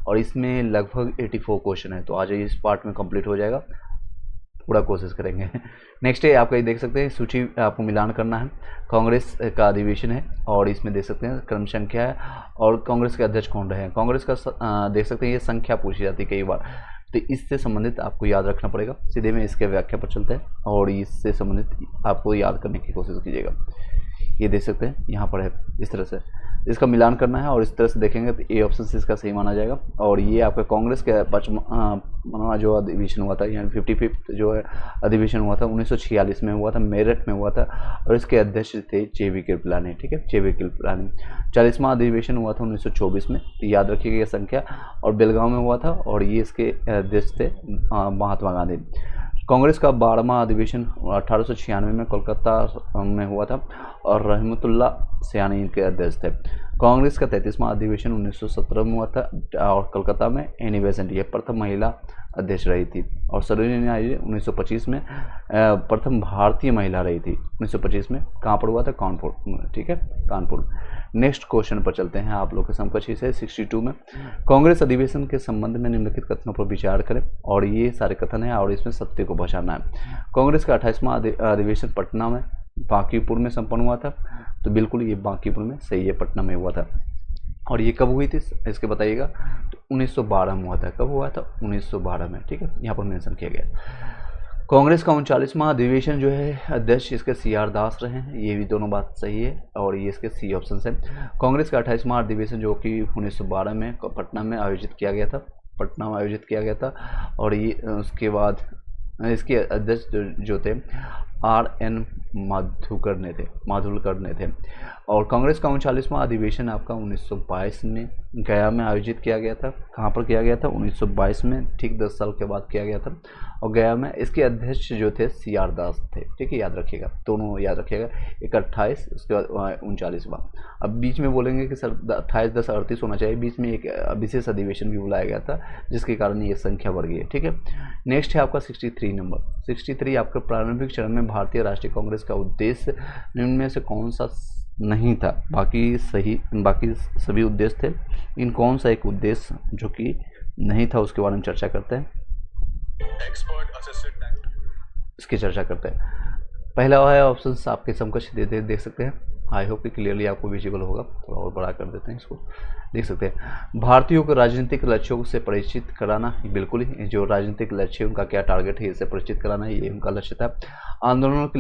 और इसमें लगभग 84 क्वेश्चन है। तो आज इस पार्ट में कंप्लीट हो जाएगा, पूरा कोशिश करेंगे। नेक्स्ट है आपका, ये देख सकते हैं सूची आपको मिलान करना है। कांग्रेस का अधिवेशन है और इसमें देख सकते हैं क्रम संख्या है और कांग्रेस के अध्यक्ष कौन रहे हैं। कांग्रेस का देख सकते हैं ये संख्या पूछी जाती है कई बार, तो इससे संबंधित आपको याद रखना पड़ेगा। सीधे में इसके व्याख्या पर चलते हैं और इससे संबंधित आपको याद करने की कोशिश कीजिएगा। ये देख सकते हैं यहाँ पर है, इस तरह से इसका मिलान करना है और इस तरह से देखेंगे तो ए ऑप्शन से इसका सही माना जाएगा। और ये आपका कांग्रेस के 55वां जो अधिवेशन हुआ था, यानी 55th जो है अधिवेशन हुआ था 1946 में हुआ था, मेरठ में हुआ था और इसके अध्यक्ष थे JV कृपलानी। ठीक है, JV कृपलानी। 40वां अधिवेशन हुआ था 1924 में, तो याद रखिएगा ये संख्या, और बेलगांव में हुआ था और ये इसके अध्यक्ष थे महात्मा गांधी। कांग्रेस का 12वां अधिवेशन 1896 में कोलकाता में हुआ था और रहमतुल्ला सयानी इनके अध्यक्ष थे। कांग्रेस का 33वां अधिवेशन 1917 में हुआ था और कोलकाता में एनी बेसेंट ये प्रथम महिला अध्यक्ष रही थी। और सरोजिनी नायडू 1925 में प्रथम भारतीय महिला रही थी। 1925 में कहाँ पर हुआ था? कानपुर। ठीक है, कानपुर। नेक्स्ट क्वेश्चन पर चलते हैं। आप लोग के समकक्ष है 62 में, कांग्रेस अधिवेशन के संबंध में निम्नलिखित कथनों पर विचार करें। और ये सारे कथन हैं और इसमें सत्य को पहचानना है। कांग्रेस का 28वां अधिवेशन पटना में बांकीपुर में संपन्न हुआ था, तो बिल्कुल ये बांकीपुर में सही है, पटना में हुआ था। और ये कब हुई थी इसके बताइएगा? तो 1912 में हुआ था। कब हुआ था? 1912 में। ठीक है, यहाँ पर मेंशन किया गया। कांग्रेस का 39वां अधिवेशन जो है अध्यक्ष इसके CR दास रहे हैं, ये भी दोनों बात सही है और ये इसके सी ऑप्शन है। कांग्रेस का 28वां अधिवेशन जो कि 1912 में पटना में आयोजित किया गया था, पटना में आयोजित किया गया था। और ये उसके बाद इसके अध्यक्ष जो थे RN माधुलकर ने थे। और कांग्रेस का 39वां अधिवेशन आपका 1922 में गया में आयोजित किया गया था। कहाँ पर किया गया था? 1922 में, ठीक 10 साल के बाद किया गया था। और गया में इसके अध्यक्ष जो थे CR दास थे। ठीक है, याद रखिएगा, दोनों याद रखिएगा। एक 28, उसके बाद 39वां। अब बीच में बोलेंगे कि सर 28-10-38 होना चाहिए, बीच में एक विशेष अधिवेशन भी बुलाया गया था जिसके कारण ये संख्या बढ़ गई है। ठीक है, नेक्स्ट है आपका 63 नंबर। 63 आपका प्रारंभिक चरण में भारतीय राष्ट्रीय कांग्रेस का उद्देश्य निम्न में से कौन सा नहीं था? बाकी सभी उद्देश्य थे, इन कौन सा एक उद्देश्य जो कि नहीं था उसके बारे में चर्चा करते हैं, इसकी चर्चा करते हैं। पहला है ऑप्शन आपके समकक्ष देख सकते हैं। आई होप कि क्लियरली आपको विजिबल होगा, थोड़ा और बड़ा कर देते हैं इसको, देख सकते हैं। भारतीयों को राजनीतिक लक्ष्यों से परिचित कराना, बिल्कुल ही जो राजनीतिक लक्ष्य उनका क्या टारगेट है इससे परिचित कराना, ये उनका लक्ष्य था। आंदोलन के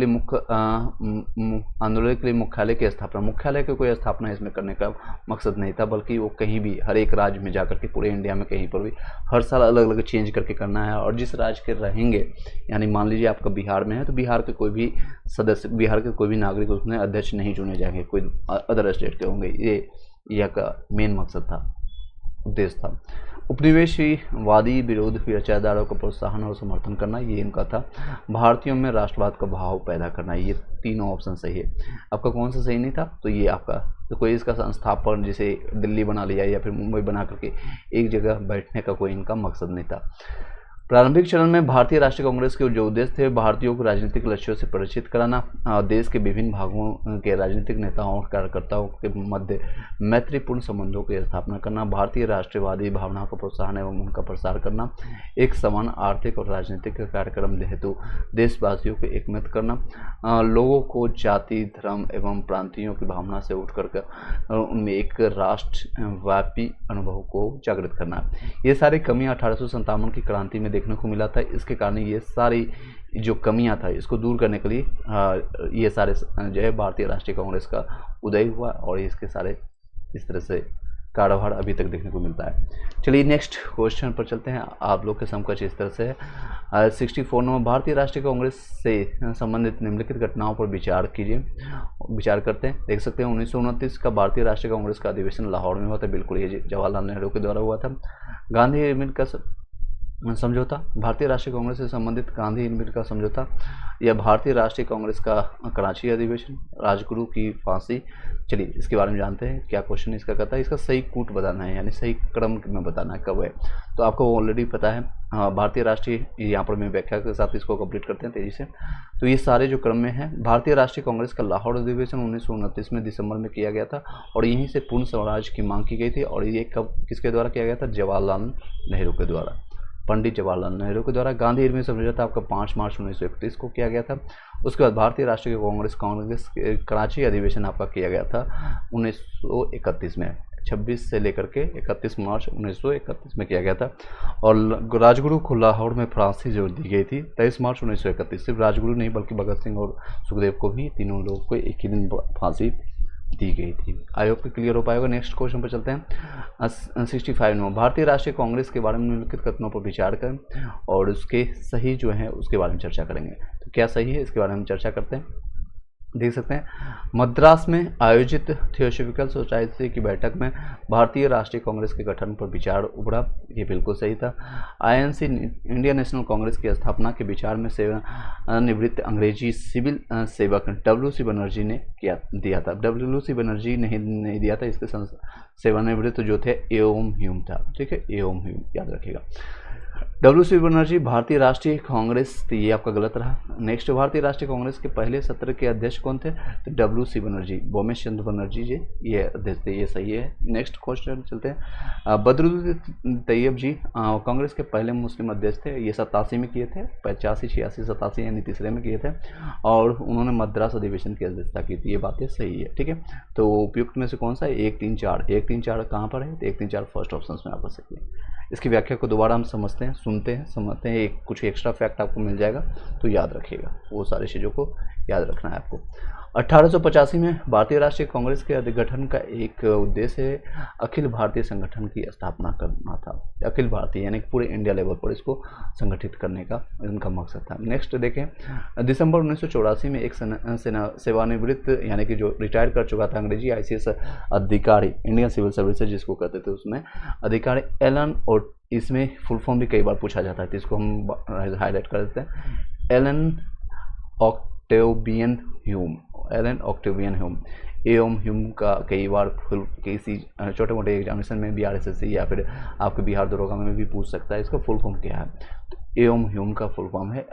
लिए मुख्यालय की स्थापना, मुख्यालय की कोई स्थापना इसमें करने का मकसद नहीं था, बल्कि वो कहीं भी हर एक राज्य में जाकर के पूरे इंडिया में कहीं पर भी हर साल अलग अलग चेंज करके करना है। और जिस राज्य के रहेंगे, यानी मान लीजिए आपका बिहार में है तो बिहार के कोई भी सदस्य, बिहार के कोई भी नागरिक उसमें अध्यक्ष नहीं चुने जाएंगे, कोई अदर स्टेट के होंगे। ये यह का मेन मकसद था, उद्देश्य था। उपनिवेशवादी विरोध विचारधाराओं को प्रोत्साहन और समर्थन करना, ये इनका था। भारतीयों में राष्ट्रवाद का भाव पैदा करना, ये तीनों ऑप्शन सही है। आपका कौन सा सही नहीं था? तो ये आपका, तो कोई इसका संस्थापन जैसे दिल्ली बना लिया या फिर मुंबई बना करके एक जगह बैठने का कोई इनका मकसद नहीं था। प्रारंभिक चरण में भारतीय राष्ट्रीय कांग्रेस के जो उद्देश्य थे, भारतीयों को राजनीतिक लक्ष्यों से परिचित कराना, देश के विभिन्न भागों के राजनीतिक नेताओं और कार्यकर्ताओं के मध्य मैत्रीपूर्ण संबंधों की स्थापना करना, भारतीय राष्ट्रवादी भावनाओं का प्रोत्साहन एवं उनका प्रसार करना, एक समान आर्थिक और राजनीतिक कार्यक्रम हेतु देशवासियों को एकमत करना, लोगों को जाति, धर्म एवं प्रांतियों की भावना से उठ कर उनमें एक राष्ट्रव्यापी अनुभव को जागृत करना। ये सारी कमियाँ 1857 की क्रांति में देखने को मिला था। इसके कारण ये सारी जो कमियां था इसको दूर करने के लिए ये सारे जो है भारतीय राष्ट्रीय कांग्रेस का उदय हुआ और इसके सारे इस तरह से कारोबार अभी तक देखने को मिलता है। चलिए नेक्स्ट क्वेश्चन पर चलते हैं। आप लोग के समकक्ष इस तरह से है 64 नंबर, भारतीय राष्ट्रीय कांग्रेस से संबंधित निम्नलिखित घटनाओं पर विचार कीजिए। विचार करते हैं, देख सकते हैं 1929 का भारतीय राष्ट्रीय कांग्रेस का अधिवेशन लाहौर में हुआ था। बिल्कुल ये जवाहरलाल नेहरू के द्वारा हुआ था। गांधी मिलकर समझौता, भारतीय राष्ट्रीय कांग्रेस से संबंधित गांधी हिरमिर का समझौता, या भारतीय राष्ट्रीय कांग्रेस का कराची अधिवेशन, राजगुरु की फांसी। चलिए इसके बारे में जानते हैं क्या क्वेश्चन इसका कहता है। इसका सही कूट बताना है, यानी सही क्रम में बताना है कब है। तो आपको ऑलरेडी पता है भारतीय राष्ट्रीय, यहाँ पर मैं व्याख्या के साथ इसको कंप्लीट करते हैं तेजी से। तो ये सारे जो क्रम में है, भारतीय राष्ट्रीय कांग्रेस का लाहौर अधिवेशन 1929 में दिसंबर में किया गया था और यहीं से पूर्ण स्वराज की मांग की गई थी। और ये कब किसके द्वारा किया गया था? जवाहरलाल नेहरू के द्वारा, पंडित जवाहरलाल नेहरू के द्वारा। गांधी हिरमिर समझौता आपका 5 मार्च 1931 को किया गया था। उसके बाद भारतीय राष्ट्रीय कांग्रेस कराची अधिवेशन आपका किया गया था 1931 में, 26 से लेकर के 31 मार्च 1931 में किया गया था। और राजगुरु को लाहौर में फांसी जो दी गई थी 23 मार्च 1931। सिर्फ राजगुरु नहीं बल्कि भगत सिंह और सुखदेव को भी, तीनों लोगों को एक ही दिन फांसी दी गई थी। आई होप क्लियर हो पाएगा। नेक्स्ट क्वेश्चन पर चलते हैं। 65 नंबर, भारतीय राष्ट्रीय कांग्रेस के बारे में निम्नलिखित कथनों पर विचार करें और उसके सही जो है उसके बारे में चर्चा करेंगे। तो क्या सही है इसके बारे में चर्चा करते हैं। देख सकते हैं, मद्रास में आयोजित थियोसॉफिकल सोसाइटी की बैठक में भारतीय राष्ट्रीय कांग्रेस के गठन पर विचार उभरा, ये बिल्कुल सही था। आईएनसी इंडियन नेशनल कांग्रेस की स्थापना के विचार में सेवानिवृत्त अंग्रेजी सिविल सेवक WC बनर्जी ने दिया था। WC बनर्जी ने नहीं दिया था, इसके सेवानिवृत्त जो थे एओम ह्यूम था। ठीक है, एओम ह्यूम याद रखिएगा। WC बनर्जी भारतीय राष्ट्रीय कांग्रेस, तो ये आपका गलत रहा। नेक्स्ट, भारतीय राष्ट्रीय कांग्रेस के पहले सत्र के अध्यक्ष कौन थे? तो WC बनर्जी, बोमेश चंद्र बनर्जी जी ये अध्यक्ष थे, ये सही है। नेक्स्ट क्वेश्चन चलते हैं। बदरुद्दीन तैयब जी कांग्रेस के पहले मुस्लिम अध्यक्ष थे, ये 87 में किए थे, 85, 86, 87 यानी तीसरे में किए थे और उन्होंने मद्रास अधिवेशन की अध्यक्षता की थी, ये बातें सही है। ठीक है, तो उपयुक्त में से कौन सा है? 1, 3, 4। 1, 3, 4 कहाँ पर है? 1, 3, 4 फर्स्ट ऑप्शन में आप आ सकते हैं। इसकी व्याख्या को दोबारा हम समझते हैं, सुनते हैं, समझते हैं, एक कुछ एक्स्ट्रा फैक्ट आपको मिल जाएगा तो याद रखिएगा, वो सारी चीज़ों को याद रखना है आपको। 1885 में भारतीय राष्ट्रीय कांग्रेस के अधिगठन का एक उद्देश्य अखिल भारतीय संगठन की स्थापना करना था। अखिल भारतीय यानी पूरे इंडिया लेवल पर इसको संगठित करने का इनका मकसद था। नेक्स्ट देखें, दिसंबर 1984 में एक सेवानिवृत्त यानी कि जो रिटायर कर चुका था अंग्रेजी ICS अधिकारी, इंडियन सिविल सर्विसेज जिसको कहते थे, उसमें अधिकारी एलन, और इसमें फुल फॉर्म भी कई बार पूछा जाता है तो इसको हम हाईलाइट कर देते हैं। Allan Octavian Hume, Allan Octavian Hume, A O Hume का कई बार किसी छोटे मोटे एग्जामिनेशन में भी RSSC या फिर आपके बिहार दरोगा में भी पूछ सकता है। इसका फुल फॉर्म क्या है? तो एओम ह्यूम का फुल फॉर्म है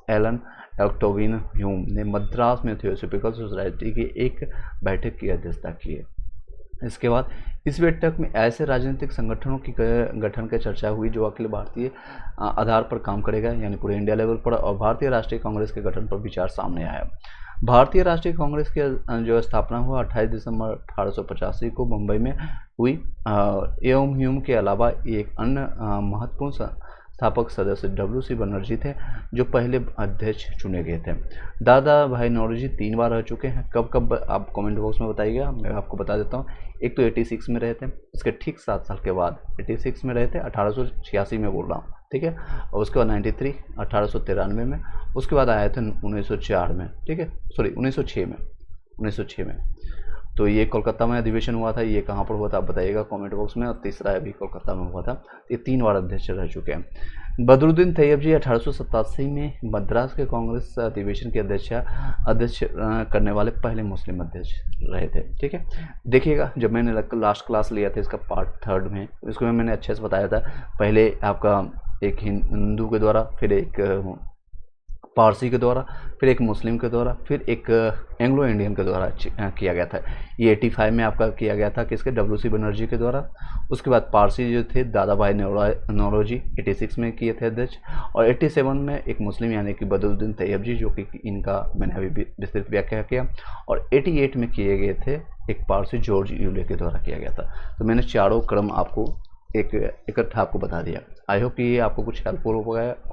एलन ऑक्टेवियन ह्यूम ने मद्रास में थियोसॉफिकल सोसाइटी की एक बैठक की अध्यक्षता की है। इसके बाद इस बैठक में ऐसे राजनीतिक संगठनों की गठन की चर्चा हुई जो अखिल भारतीय आधार पर काम करेगा, यानी पूरे इंडिया लेवल पर, और भारतीय राष्ट्रीय कांग्रेस के गठन पर विचार सामने आया। भारतीय राष्ट्रीय कांग्रेस की जो स्थापना हुआ 28 दिसंबर 1885 को मुंबई में हुई। एओम ह्यूम के अलावा एक अन्य महत्वपूर्ण स्थापक सदस्य WC बनर्जी थे जो पहले अध्यक्ष चुने गए थे। दादा भाई नौरोजी 3 बार रह चुके हैं। कब कब आप कमेंट बॉक्स में बताइएगा, मैं आपको बता देता हूँ। एक तो 86 में रहे थे, उसके ठीक 7 साल के बाद 86 में रहे थे, 1886 में बोल रहा हूँ, ठीक है। और उसके बाद 93 1893 में, उसके बाद आए थे 1904 में, ठीक है, सॉरी 1906 में। तो ये कोलकाता में अधिवेशन हुआ था। ये कहाँ पर हुआ था आप बताइएगा कमेंट बॉक्स में। और तीसरा अभी कोलकाता में हुआ था। ये 3 बार अध्यक्ष रह चुके हैं। बदरुद्दीन तैयब जी 1887 में मद्रास के कांग्रेस अधिवेशन की अध्यक्ष करने वाले पहले मुस्लिम अध्यक्ष रहे थे, ठीक है। देखिएगा जब मैंने लास्ट क्लास लिया था इसका पार्ट 3 में, इसको मैंने अच्छे से बताया था। पहले आपका एक हिंदू के द्वारा, फिर एक पारसी के द्वारा, फिर एक मुस्लिम के द्वारा, फिर एक एंग्लो इंडियन के द्वारा किया गया था। ये 85 में आपका किया गया था किसके? WC बनर्जी के द्वारा। उसके बाद पारसी जो थे दादा भाई नौरोजी 86 में किए थे अध्यक्ष। और 87 में एक मुस्लिम यानी कि बदरुद्दीन तैयब जी, जो कि इनका मैंने अभी विस्तृत व्याख्या किया। और 88 में किए गए थे एक पारसी जॉर्ज यूले के द्वारा किया गया था। तो मैंने चारों क्रम आपको एक इकट्ठा आपको बता दिया। आई होप कि ये आपको कुछ हेल्पफुल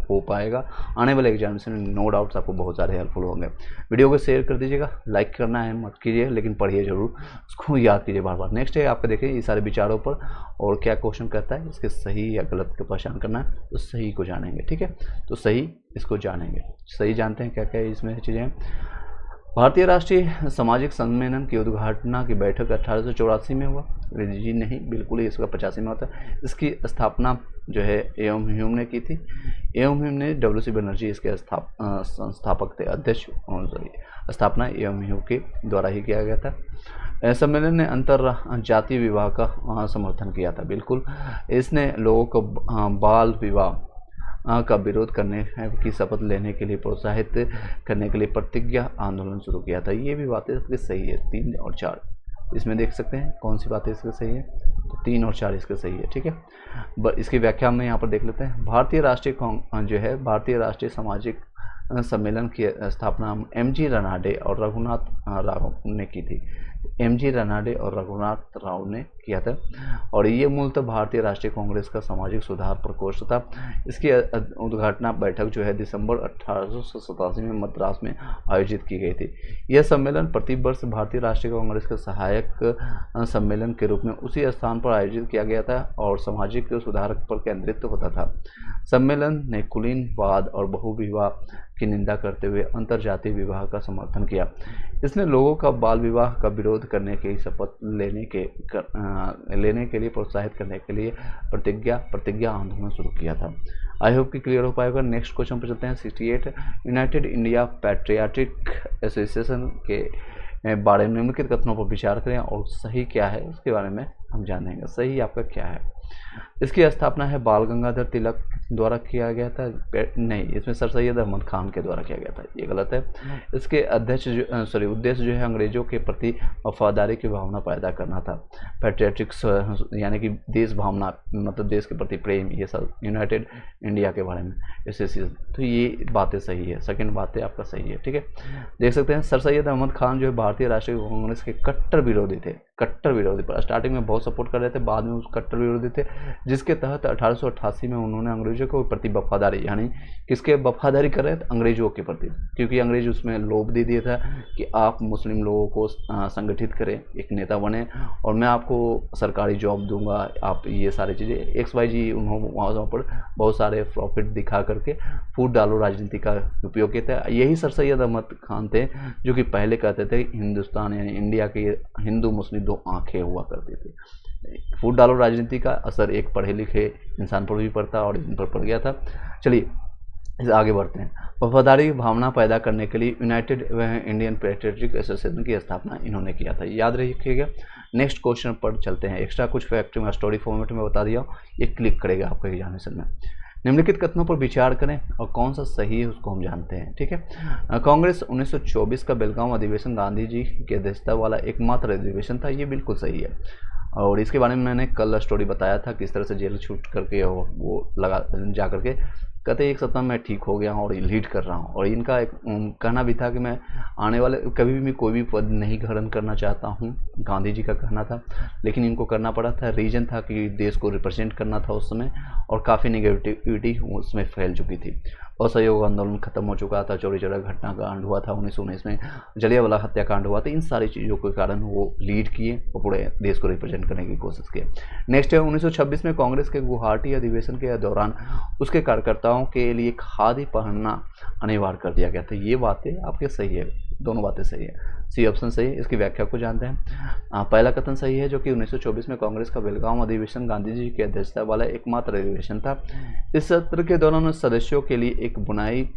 हो पाएगा। आने वाले एग्जामिनेशन में नो डाउट्स आपको बहुत सारे हेल्पफुल होंगे। वीडियो को शेयर कर दीजिएगा, लाइक करना है मत कीजिए, लेकिन पढ़िए जरूर, उसको याद कीजिए बार बार। नेक्स्ट है आपका देखिए ये सारे विचारों पर और क्या क्वेश्चन कहता है, इसके सही या गलत की पहचान करना है। तो सही को जानेंगे, ठीक है। तो सही इसको जानेंगे, सही जानते हैं क्या क्या इसमें चीज़ें हैं। भारतीय राष्ट्रीय सामाजिक सम्मेलन की उद्घाटना की बैठक 1884 में हुआ। जी नहीं, बिल्कुल ही इसका 85 में होता है। इसकी स्थापना जो है एवं ह्यूम ने की थी। एवं ह्यूम ने डब्ल्यू सी बनर्जी इसके संस्थापक थे, अध्यक्ष सॉरी स्थापना एवं ह्यूम के द्वारा ही किया गया था। सम्मेलन ने अंतर जातीय विवाह का समर्थन किया था। बिल्कुल, इसने लोगों को बाल विवाह का विरोध करने की शपथ लेने के लिए प्रोत्साहित करने के लिए प्रतिज्ञा आंदोलन शुरू किया था। ये भी बातें सबकी सही है, 3 और 4 इसमें देख सकते हैं कौन सी बातें इसके सही है, तो 3 और 4 इसके सही है। ठीक है, इसकी व्याख्या हम यहाँ पर देख लेते हैं। भारतीय राष्ट्रीय सामाजिक सम्मेलन की स्थापना एमजी रनाडे और रघुनाथ राव ने की थी। एमजी रनाडे और रघुनाथ राव ने किया था और ये मूलतः भारतीय राष्ट्रीय कांग्रेस का सामाजिक सुधार प्रकोष्ठ था। इसकी उद्घाटना बैठक जो है दिसंबर 1887 में मद्रास में आयोजित की गई थी। यह सम्मेलन प्रति वर्ष भारतीय राष्ट्रीय कांग्रेस के सहायक सम्मेलन के रूप में उसी स्थान पर आयोजित किया गया था और सामाजिक सुधार पर केंद्रित होता था। सम्मेलन ने कुलीनवाद और बहुविवाह की निंदा करते हुए अंतरजातीय विवाह का समर्थन किया। इसने लोगों का बाल विवाह का विरोध करने की शपथ लेने के लिए प्रोत्साहित करने के लिए प्रतिज्ञा आंदोलन शुरू किया था। आई होप कि क्लियर हो पाएगा। नेक्स्ट क्वेश्चन पर चलते हैं। 68 यूनाइटेड इंडिया पैट्रियाटिक एसोसिएशन के बारे में निम्नलिखित कथनों पर विचार करें और सही क्या है उसके बारे में हम जानेंगे। सही आपका क्या है? इसकी स्थापना है बाल गंगाधर तिलक द्वारा किया गया था। नहीं, इसमें सर सैयद अहमद खान के द्वारा किया गया था, ये गलत है। इसके उद्देश्य जो है अंग्रेजों के प्रति वफादारी की भावना पैदा करना था। पैट्रियटिक्स यानी कि देश भावना, मतलब देश के प्रति प्रेम, ये सब यूनाइटेड इंडिया के बारे में एसोसिएशन, तो ये बातें सही है। सेकंड बातें आपका सही है। ठीक है, देख सकते हैं सर सैयद अहमद खान जो है भारतीय राष्ट्रीय कांग्रेस के कट्टर विरोधी थे। कट्टर विरोधी, पर स्टार्टिंग में बहुत सपोर्ट कर रहे थे, बाद में उस कट्टर विरोधी थे, जिसके तहत 1888 में उन्होंने अंग्रेजों के प्रति वफादारी, यानी किसके वफादारी कर रहे थे? अंग्रेजों के प्रति, क्योंकि अंग्रेज उसमें लोभ दे दिया था कि आप मुस्लिम लोगों को संगठित करें, एक नेता बने और मैं आपको सरकारी जॉब दूंगा, आप ये सारी चीज़ें XYZ उन्होंने वहाँ पर बहुत सारे प्रॉफिट दिखा करके फूट डालो राजनीति का उपयोग किया था। यही सर सैयद अहमद खान थे जो कि पहले कहते थे हिंदुस्तान यानी इंडिया के हिंदू मुस्लिम 2 आंखें हुआ करती थी। फूट डालो राजनीति का असर एक पढ़े लिखे इंसान पर भी पड़ता और इन पर पड़ गया था। चलिए इस आगे बढ़ते हैं। वफादारी भावना पैदा करने के लिए यूनाइटेड इंडियन पैट्रियटिक एसोसिएशन की स्थापना इन्होंने किया था, याद रखिएगा। नेक्स्ट क्वेश्चन पर चलते हैं। एक्स्ट्रा कुछ फैक्ट मैं स्टोरी फॉर्मेट में बता दिया, ये क्लिक करेगा आपका एग्जामिनेशन में। निम्नलिखित कथनों पर विचार करें और कौन सा सही है उसको हम जानते हैं। ठीक है, कांग्रेस 1924 का बेलगांव अधिवेशन गांधी जी की अध्यक्षता वाला एकमात्र अधिवेशन था, ये बिल्कुल सही है। और इसके बारे में मैंने कल स्टोरी बताया था किस तरह से जेल छूट करके वो लगा जा करके कहते 1 सप्ताह में ठीक हो गया हूँ और लीड कर रहा हूँ। और इनका एक कहना भी था कि मैं आने वाले कभी भी कोई भी पद नहीं ग्रहण करना चाहता हूँ, गांधी जी का कहना था, लेकिन इनको करना पड़ा था। रीजन था कि देश को रिप्रेजेंट करना था उस समय और काफ़ी नेगेटिविटी उसमें फैल चुकी थी। असहयोग आंदोलन खत्म हो चुका था, चौरी चौरा घटनाकांड हुआ था 1919 में, जलियांवाला हत्याकांड हुआ था। इन सारी चीज़ों के कारण वो लीड किए और पूरे देश को रिप्रेजेंट करने की कोशिश की। नेक्स्ट है 1926 में कांग्रेस के गुवाहाटी अधिवेशन के दौरान उसके कार्यकर्ताओं के लिए खादी पहनना अनिवार्य कर दिया गया था। ये बातें आपके सही है, दोनों बातें सही है। सी ऑप्शन सही है। इसकी व्याख्या को जानते हैं। पहला कथन सही है जो कि 1924 में कांग्रेस का बेलगांव अधिवेशन गांधी जी की अध्यक्षता वाला एकमात्र अधिवेशन था। इस सत्र के दौरान सदस्यों के लिए एक बुनाई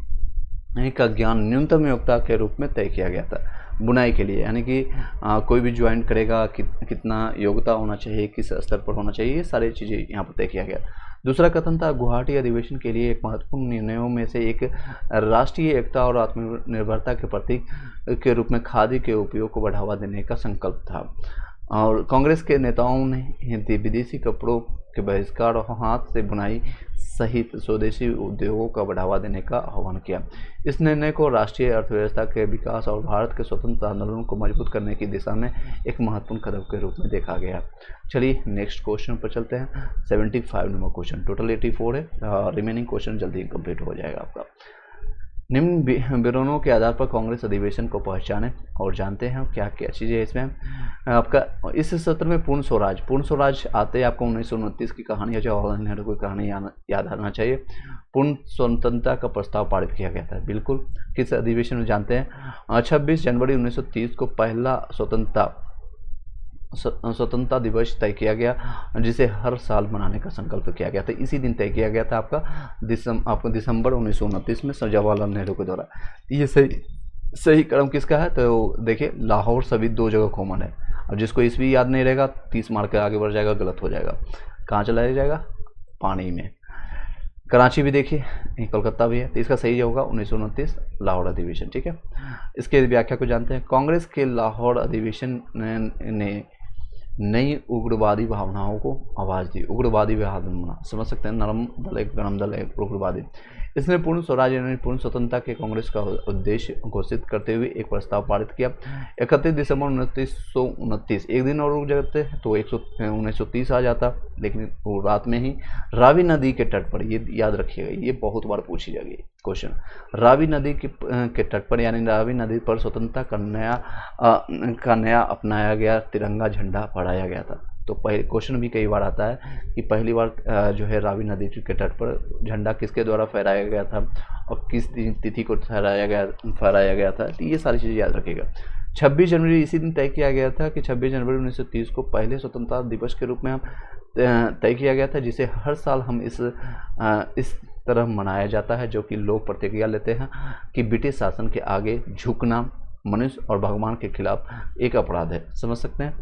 का ज्ञान न्यूनतम योग्यता के रूप में तय किया गया था। बुनाई के लिए यानी कि कोई भी ज्वाइन करेगा कितना योग्यता होना चाहिए, किस स्तर पर होना चाहिए, ये सारी चीज़ें यहाँ पर तय किया गया। दूसरा कथन था गुवाहाटी अधिवेशन के लिए एक महत्वपूर्ण निर्णयों में से एक राष्ट्रीय एकता और आत्मनिर्भरता के प्रतीक के रूप में खादी के उपयोग को बढ़ावा देने का संकल्प था। और कांग्रेस के नेताओं ने विदेशी कपड़ों के बहिष्कार और हाथ से बुनाई सहित स्वदेशी उद्योगों का बढ़ावा देने का आह्वान किया। इस निर्णय को राष्ट्रीय अर्थव्यवस्था के विकास और भारत के स्वतंत्रता आंदोलन को मजबूत करने की दिशा में एक महत्वपूर्ण कदम के रूप में देखा गया। चलिए नेक्स्ट क्वेश्चन पर चलते हैं। 75 नंबर क्वेश्चन, टोटल 84 है, रिमेनिंग क्वेश्चन जल्दी कंप्लीट हो जाएगा आपका। निम्न विवरणों के आधार पर कांग्रेस अधिवेशन को पहचाने और जानते हैं क्या क्या चीज़ें है इसमें। आपका इस सत्र में पूर्ण स्वराज आते आपको 1929 की कहानी या जवाहरलाल नेहरू की कहानी याद आना चाहिए। पूर्ण स्वतंत्रता का प्रस्ताव पारित किया गया था, बिल्कुल। किस अधिवेशन में जानते हैं? 26 जनवरी 1930 को पहला स्वतंत्रता दिवस तय किया गया, जिसे हर साल मनाने का संकल्प किया गया था। इसी दिन तय किया गया था आपका दिसंबर 1929 में जवाहरलाल नेहरू के द्वारा। ये सही क्रम किसका है? तो देखिए, लाहौर सभी दो जगह कॉमन है। अब जिसको ईस्वी याद नहीं रहेगा 30 मार्क के आगे बढ़ जाएगा, गलत हो जाएगा। कहाँ चला जाएगा? पानी में। कराची भी देखिए, कोलकाता भी है, तो इसका सही होगा 1929 लाहौर अधिवेशन। ठीक है, इसके व्याख्या को जानते हैं। कांग्रेस के लाहौर अधिवेशन ने नई उग्रवादी भावनाओं को आवाज़ दी। उग्रवादी भावना समझ सकते हैं, नरम दल एक, गरम दल एक, उग्रवादी। इसने पूर्ण स्वराज यानी पूर्ण स्वतंत्रता के कांग्रेस का उद्देश्य घोषित करते हुए एक प्रस्ताव पारित किया। 31 दिसंबर 1929, एक दिन और रुक जाते तो 1930 आ जाता, लेकिन वो रात में ही रावी नदी के तट पर, ये याद रखिएगा, ये बहुत बार पूछी जाएगी क्वेश्चन। रावी नदी के तट पर यानी रावी नदी पर स्वतंत्रता का नया अपनाया गया तिरंगा झंडा फहराया गया था। तो पहले क्वेश्चन भी कई बार आता है कि पहली बार जो है रावी नदी के तट पर झंडा किसके द्वारा फहराया गया था और किस तिथि को फहराया गया था। तो ये सारी चीज़ें याद रखिएगा। 26 जनवरी इसी दिन तय किया गया था कि 26 जनवरी 1930 को पहले स्वतंत्रता दिवस के रूप में हम तय किया गया था, जिसे हर साल हम इस तरह मनाया जाता है, जो कि लोग प्रतिज्ञा लेते हैं कि ब्रिटिश शासन के आगे झुकना मनुष्य और भगवान के खिलाफ एक अपराध है। समझ सकते हैं।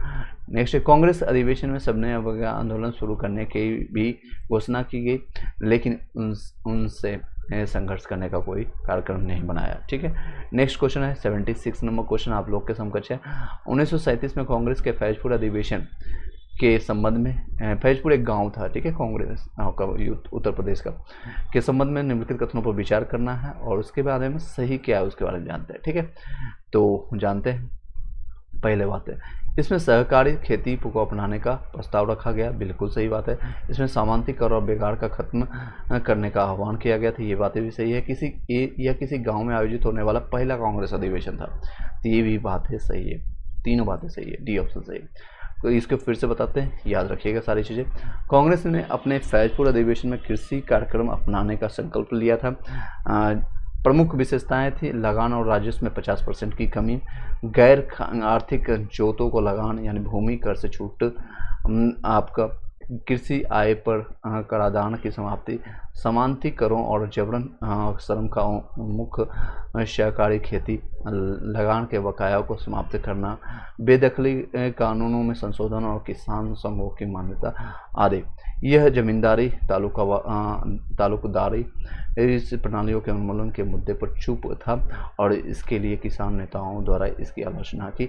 नेक्स्ट, कांग्रेस अधिवेशन में सबने अवज्ञा आंदोलन शुरू करने की भी घोषणा की गई, लेकिन उनसे संघर्ष करने का कोई कार्यक्रम नहीं बनाया। ठीक है, नेक्स्ट क्वेश्चन है 76 नंबर क्वेश्चन आप लोग के समकक्ष है। 1937 में कांग्रेस के फैजपुर अधिवेशन के संबंध में, फैजपुर एक गांव था, ठीक है, कांग्रेस का उत्तर प्रदेश का, के संबंध में निम्नलिखित कथनों पर विचार करना है और उसके बारे में सही क्या है उसके बारे में जानते हैं। ठीक है, तो जानते हैं। पहले बात है, इसमें सहकारी खेती को अपनाने का प्रस्ताव रखा गया, बिल्कुल सही बात है। इसमें सामांतिक कर और बेकार का खत्म करने का आह्वान किया गया था, ये बातें भी सही है। किसी गांव में आयोजित होने वाला पहला कांग्रेस अधिवेशन था, तो ये भी बातें सही है। तीनों बातें सही है, डी ऑप्शन सही है। तो इसको फिर से बताते हैं, याद रखिएगा सारी चीज़ें। कांग्रेस ने अपने फैजपुर अधिवेशन में कृषि कार्यक्रम अपनाने का संकल्प लिया था। प्रमुख विशेषताएं थी लगान और राजस्व में 50% की कमी, गैर आर्थिक जोतों को लगान यानी भूमि कर से छूट, आपका कृषि आय पर कराधान की समाप्ति, समांती करों और जबरन श्रम का मुख्य सहकारी खेती, लगान के बकाया को समाप्त करना, बेदखली कानूनों में संशोधन और किसान संघों की मान्यता आदि। यह जमींदारी तालुकदारी इस प्रणालियों के उन्मूलन के मुद्दे पर चुप था और इसके लिए किसान नेताओं द्वारा इसकी आलोचना की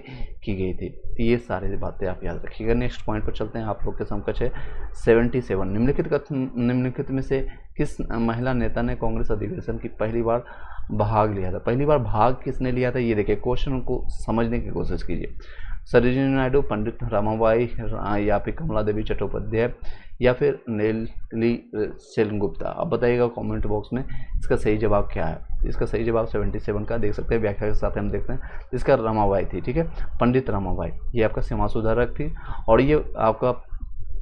गई थी। तो ये सारी बातें आप याद रखिएगा। नेक्स्ट पॉइंट पर चलते हैं, आप लोग के समकक्ष है 77। निम्नलिखित में से किस महिला नेता ने कांग्रेस अधिवेशन की पहली बार भाग लिया था? पहली बार भाग किसने लिया था, ये देखिए, क्वेश्चन को समझने की कोशिश कीजिए। सरोजिनी नायडू, पंडित रमाबाई, या फिर कमला देवी चट्टोपाध्याय, या फिर नेल्ली सेनगुप्ता। अब बताइएगा कमेंट बॉक्स में इसका सही जवाब क्या है। इसका सही जवाब 77 का देख सकते हैं, व्याख्या के साथ हम देखते हैं। इसका रमाबाई थी, ठीक है, पंडित रमाबाई। ये आपका समाज सुधारक थी और ये आपका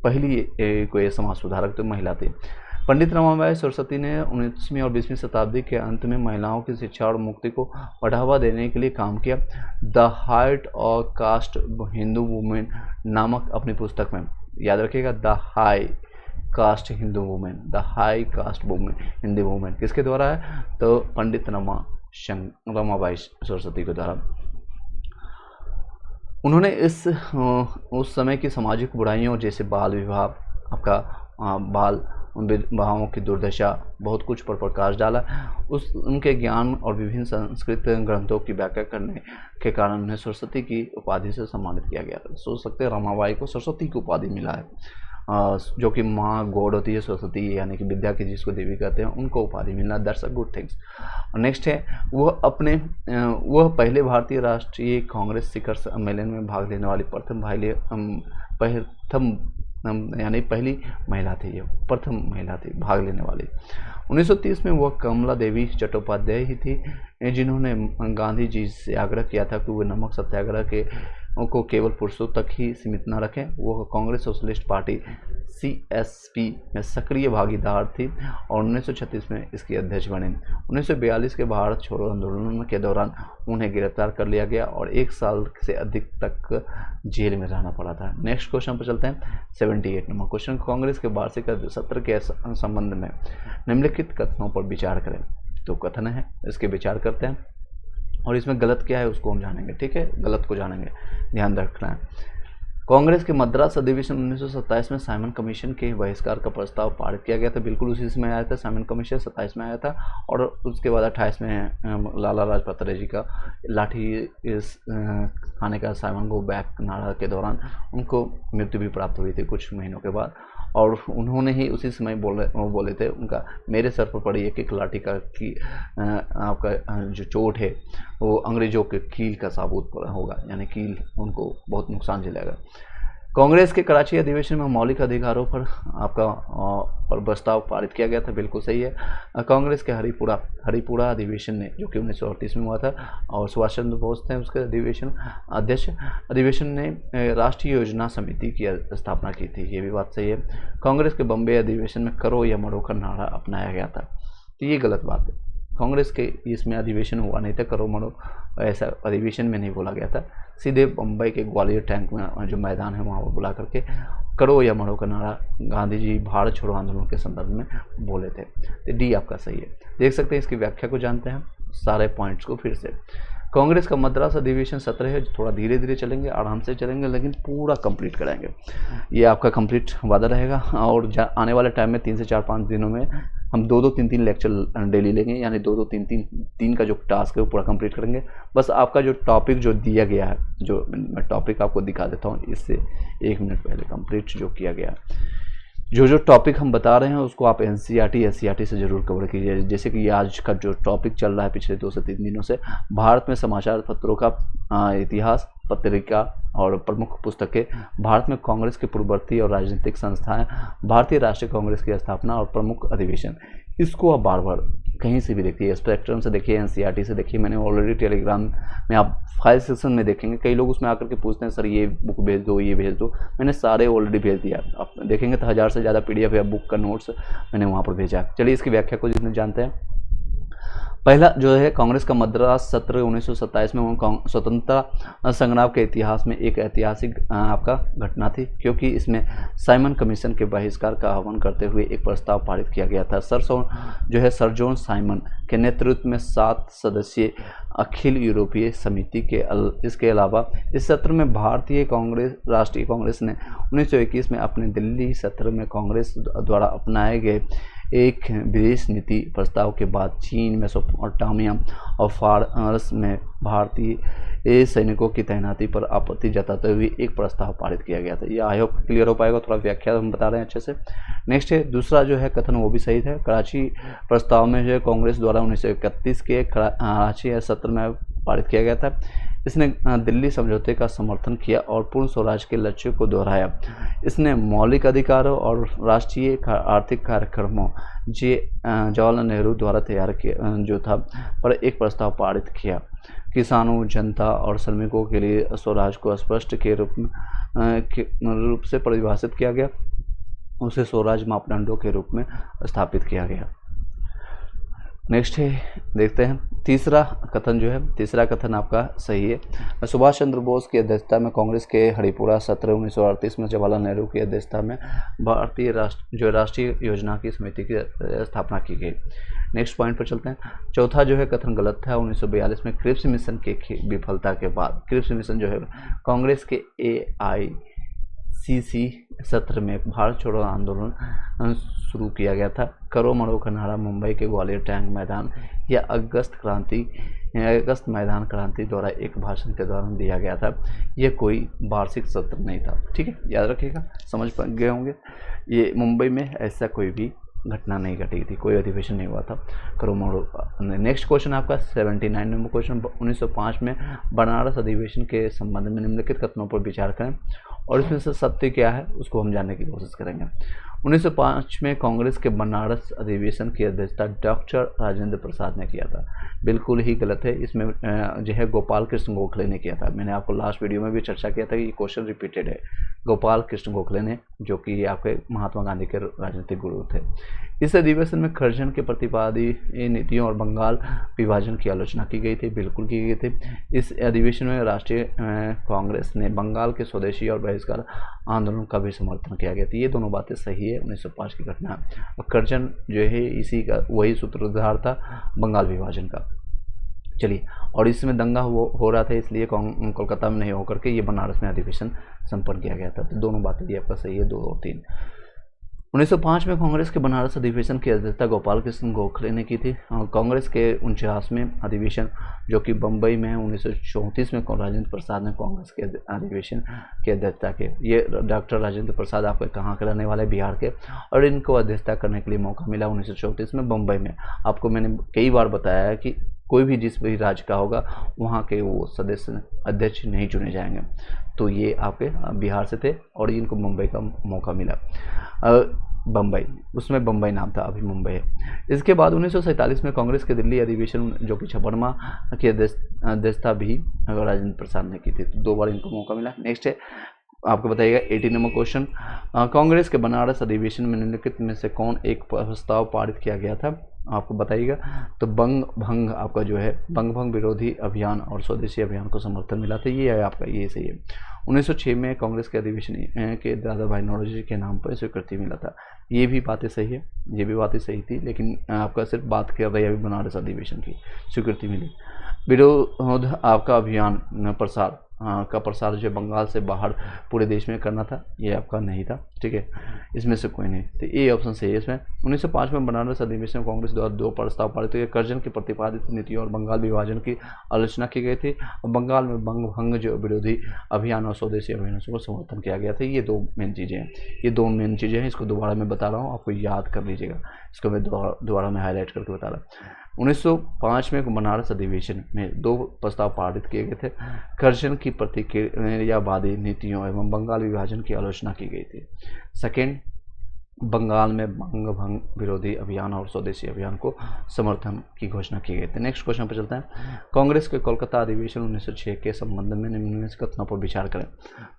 पहली कोई समाज सुधारक तो महिला थी। पंडित रमाबाई सरस्वती ने 19वीं और 20वीं शताब्दी के अंत में महिलाओं की शिक्षा और मुक्ति को बढ़ावा देने के लिए काम किया। द हाइट और कास्ट हिंदू वुमेन नामक अपनी पुस्तक में, याद रखिएगा, the high cast Hindu women, the high cast women Hindu women किसके द्वारा है? तो पंडित रमाबाई सरस्वती के द्वारा। उन्होंने उस समय की सामाजिक बुराइयों जैसे बाल विवाह, आपका बाल विवाहों की दुर्दशा, बहुत कुछ पर प्रकाश डाला। उनके ज्ञान और विभिन्न संस्कृत ग्रंथों की व्याख्या करने के कारण उन्हें सरस्वती की उपाधि से सम्मानित किया गया था। सोच सकते हैं रमाबाई को सरस्वती की उपाधि मिला है, जो कि माँ गॉड होती है सरस्वती, यानी कि विद्या की जिसको देवी कहते हैं, उनको उपाधि मिलना, that's a good things. Next है, वह पहले भारतीय राष्ट्रीय कांग्रेस शिखर सम्मेलन में भाग लेने वाली प्रथम यानी पहली महिला थी, ये प्रथम महिला थी भाग लेने वाली। 1930 में वह कमला देवी चट्टोपाध्याय ही थी जिन्होंने गांधी जी से आग्रह किया था कि वे नमक सत्याग्रह को केवल पुरुषों तक ही सीमित न रखें। वह कांग्रेस सोशलिस्ट पार्टी CSP में सक्रिय भागीदार थी और 1936 में इसकी अध्यक्ष बने। 1942 के भारत छोड़ो आंदोलन के दौरान उन्हें गिरफ्तार कर लिया गया और 1 साल से अधिक तक जेल में रहना पड़ा था। नेक्स्ट क्वेश्चन पर चलते हैं। 78 नंबर क्वेश्चन, कांग्रेस के वार्षिक सत्र के संबंध में निम्नलिखित कथनों पर विचार करें। तो कथन है, इसके विचार करते हैं और इसमें गलत क्या है उसको हम जानेंगे। ठीक है, गलत को जानेंगे, ध्यान रखना है। कांग्रेस के मद्रास अधिवेशन 1927 में साइमन कमीशन के बहिष्कार का प्रस्ताव पारित किया गया था। बिल्कुल उसी समय आया था साइमन कमीशन, 27 में आया था और उसके बाद 28 में लाला लाजपत राय जी का लाठी खाने का साइमन गो बैक नारा के दौरान उनको मृत्यु भी प्राप्त हुई थी कुछ महीनों के बाद, और उन्होंने ही उसी समय बोले थे उनका मेरे सर पर पड़ी एक लाठी का कि आपका जो चोट है वो अंग्रेजों के कील का साबुत होगा, यानी कील उनको बहुत नुकसान झेलेगा। कांग्रेस के कराची अधिवेशन में मौलिक अधिकारों पर आपका पर प्रस्ताव पारित किया गया था। बिल्कुल सही है। कांग्रेस के हरिपुरा अधिवेशन ने, जो कि 1938 में हुआ था और सुभाष चंद्र बोस थे उसके अधिवेशन अध्यक्ष, अधिवेशन ने राष्ट्रीय योजना समिति की स्थापना की थी। ये भी बात सही है। कांग्रेस के बम्बई अधिवेशन में करो या मरो का नारा अपनाया गया था, तो ये गलत बात है। कांग्रेस के इसमें अधिवेशन हुआ नहीं था, करो मरो ऐसा अधिवेशन में नहीं बोला गया था। सीधे बम्बई के ग्वालियर टैंक में जो मैदान है वहाँ पर बुला करके करो या मरो का नारा गांधी जी भारत छोड़ो आंदोलन के संदर्भ में बोले थे। तो डी आपका सही है। देख सकते हैं, इसकी व्याख्या को जानते हैं सारे पॉइंट्स को फिर से। कांग्रेस का मद्रास अधिवेशन सत्र है, थोड़ा धीरे धीरे चलेंगे, आराम से चलेंगे, लेकिन पूरा कंप्लीट कराएंगे। ये आपका कंप्लीट वादा रहेगा और आने वाले टाइम में 3 से 4-5 दिनों में हम 2-2, 3-3 लेक्चर डेली लेंगे, यानी 2-2, 3-3 का जो टास्क है वो पूरा कंप्लीट करेंगे। बस आपका जो टॉपिक जो दिया गया है, जो मैं टॉपिक आपको दिखा देता हूँ इससे 1 मिनट पहले कंप्लीट जो किया गया है, जो टॉपिक हम बता रहे हैं उसको आप NCERT SCERT से जरूर कवर कीजिए। जैसे कि आज का जो टॉपिक चल रहा है पिछले 2 से 3 दिनों से, भारत में समाचार पत्रों का इतिहास, पत्रिका और प्रमुख पुस्तकें, भारत में कांग्रेस के पूर्ववर्ती और राजनीतिक संस्थाएं, भारतीय राष्ट्रीय कांग्रेस की स्थापना और प्रमुख अधिवेशन, इसको आप बार बार कहीं से भी देखिए, स्पेक्ट्रम से देखिए, NCERT से देखिए। मैंने ऑलरेडी टेलीग्राम में आप फाइल सेक्शन में देखेंगे, कई लोग उसमें आकर के पूछते हैं सर ये बुक भेज दो, ये भेज दो। मैंने सारे ऑलरेडी भेज दिया। आप देखेंगे तो 1000 से ज़्यादा PDF या बुक का नोट्स मैंने वहाँ पर भेजा। चलिए इसकी व्याख्या को जितने जानते हैं। पहला जो है, कांग्रेस का मद्रास सत्र 1927 में स्वतंत्रता संग्राम के इतिहास में एक ऐतिहासिक आपका घटना थी, क्योंकि इसमें साइमन कमीशन के बहिष्कार का आह्वान करते हुए एक प्रस्ताव पारित किया गया था। सर जॉन साइमन के नेतृत्व में 7 सदस्यीय अखिल यूरोपीय समिति के इसके अलावा इस सत्र में भारतीय कांग्रेस राष्ट्रीय कांग्रेस ने 1921 में अपने दिल्ली सत्र में कांग्रेस द्वारा अपनाए गए एक विदेश नीति प्रस्ताव के बाद चीन, मेसोपोटामिया और फारस में भारतीय सैनिकों की तैनाती पर आपत्ति जताते हुए एक प्रस्ताव पारित किया गया था। ये आई होप क्लियर हो पाएगा, थोड़ा व्याख्या हम बता रहे हैं अच्छे से। नेक्स्ट है दूसरा जो है कथन, वो भी सही था। कराची प्रस्ताव में जो है कांग्रेस द्वारा 1931 के कराची सत्र में पारित किया गया था। इसने दिल्ली समझौते का समर्थन किया और पूर्ण स्वराज के लक्ष्यों को दोहराया। इसने मौलिक अधिकारों और राष्ट्रीय आर्थिक कार्यक्रमों जवाहरलाल नेहरू द्वारा तैयार किया जो था पर एक प्रस्ताव पारित किया। किसानों, जनता और श्रमिकों के लिए स्वराज को स्पष्ट के रूप से परिभाषित किया गया, उसे स्वराज मापदंडों के रूप में स्थापित किया गया। नेक्स्ट है, देखते हैं तीसरा कथन जो है, तीसरा कथन आपका सही है। सुभाष चंद्र बोस की अध्यक्षता में कांग्रेस के हरिपुरा सत्र 1938 में जवाहरलाल नेहरू की अध्यक्षता में भारतीय राष्ट्रीय योजना की समिति की स्थापना की गई। नेक्स्ट पॉइंट पर चलते हैं। चौथा जो है कथन गलत था। 1942 में क्रिप्स मिशन के विफलता के बाद, क्रिप्स मिशन जो है कांग्रेस के AICC सत्र में भारत छोड़ो आंदोलन शुरू किया गया था। करो मरो का नारा मुंबई के ग्वालियर टैंक मैदान या अगस्त मैदान क्रांति द्वारा एक भाषण के दौरान दिया गया था। यह कोई वार्षिक सत्र नहीं था। ठीक है, याद रखिएगा, समझ गए होंगे। ये मुंबई में ऐसा कोई भी घटना नहीं घटी थी, कोई अधिवेशन नहीं हुआ था करोमोरो। नेक्स्ट क्वेश्चन आपका 79 नंबर क्वेश्चन, 1905 में बनारस अधिवेशन के संबंध में निम्नलिखित कथनों पर विचार करें और इसमें से सत्य क्या है उसको हम जानने की कोशिश करेंगे। 1905 में कांग्रेस के बनारस अधिवेशन की अध्यक्षता डॉक्टर राजेंद्र प्रसाद ने किया था। बिल्कुल ही गलत है, इसमें जो है गोपाल कृष्ण गोखले ने किया था। मैंने आपको लास्ट वीडियो में भी चर्चा किया था कि ये क्वेश्चन रिपीटेड है। गोपाल कृष्ण गोखले ने, जो कि आपके महात्मा गांधी के राजनीतिक गुरु थे। इस अधिवेशन में कर्जन के प्रतिवादी नीतियों और बंगाल विभाजन की आलोचना की गई थी, बिल्कुल की गई थी। इस अधिवेशन में राष्ट्रीय कांग्रेस ने बंगाल के स्वदेशी और बहिष्कार आंदोलन का भी समर्थन किया गया था। ये दोनों बातें सही है, 1905 की घटना। और कर्जन जो है इसी का वही सूत्रधार था बंगाल विभाजन का। चलिए, और इसमें दंगा हो रहा था, इसलिए कोलकाता में नहीं होकर के ये बनारस में अधिवेशन संपन्न किया गया था। तो दोनों बातें ये आपका सही है, 2 और 3। 1905 में कांग्रेस के बनारस अधिवेशन की अध्यक्षता गोपाल कृष्ण गोखले ने की थी। कांग्रेस के 49वें अधिवेशन जो कि बम्बई में 1934 में राजेंद्र प्रसाद ने कांग्रेस के अधिवेशन की अध्यक्षता की। ये डॉक्टर राजेंद्र प्रसाद आपके कहाँ के रहने वाले, बिहार के, और इनको अध्यक्षता करने के लिए मौका मिला 1934 में बम्बई में। आपको मैंने कई बार बताया है कि कोई भी जिस भी राज्य का होगा वहाँ के वो सदस्य अध्यक्ष नहीं चुने जाएंगे। तो ये आपके बिहार से थे और इनको मुंबई का मौका मिला। बम्बई, उसमें बम्बई नाम था, अभी मुंबई है। इसके बाद 1947 में कांग्रेस के दिल्ली अधिवेशन जो कि 56वां की अध्यक्षता भी राजेंद्र प्रसाद ने की थी। तो 2 बार इनको मौका मिला। नेक्स्ट है आपको बताइएगा 80 नंबर क्वेश्चन, कांग्रेस के बनारस अधिवेशन में निम्नलिखित में से कौन एक प्रस्ताव पारित किया गया था, आपको बताइएगा। तो बंग भंग आपका जो है बंग भंग विरोधी अभियान और स्वदेशी अभियान को समर्थन मिला था। ये है आपका, ये सही है। 1906 में कांग्रेस के अधिवेशन के दादा भाई नौरोजी के नाम पर स्वीकृति मिला था। ये भी बातें सही है, ये भी बातें सही थी, लेकिन आपका सिर्फ बात कर रही है अभी बनारस अधिवेशन की, स्वीकृति मिली। विरोध आपका अभियान प्रसार का प्रसार जो बंगाल से बाहर पूरे देश में करना था, ये आपका नहीं था, ठीक है, इसमें से कोई नहीं। तो ये ऑप्शन सही है इसमें। 1905 में बनारस अधिवेशन में कांग्रेस द्वारा 2 प्रस्ताव पारित किए। कर्जन की प्रतिपादित नीतियों और बंगाल विभाजन की आलोचना की गई थी और बंगाल में बंग भंग जो विरोधी अभियान और स्वदेशी अभियानों को समर्थन किया गया था। ये 2 मेन चीज़ें हैं, ये 2 मेन चीज़ें हैं। इसको दोबारा मैं बता रहा हूँ, आपको याद कर लीजिएगा, इसको मैं दोबारा में हाईलाइट करके बता रहा। 1905 में बनारस अधिवेशन में 2 प्रस्ताव पारित किए गए थे। कर्जन की प्रतिक्रियावादी नीतियों एवं बंगाल विभाजन की आलोचना की गई थी। सेकेंड, बंगाल में बंग भंग विरोधी अभियान और स्वदेशी अभियान को समर्थन की घोषणा की गई थी। नेक्स्ट क्वेश्चन पर चलते हैं। कांग्रेस के कोलकाता अधिवेशन 1906 के संबंध में निम्नलिखित कथनों पर विचार करें।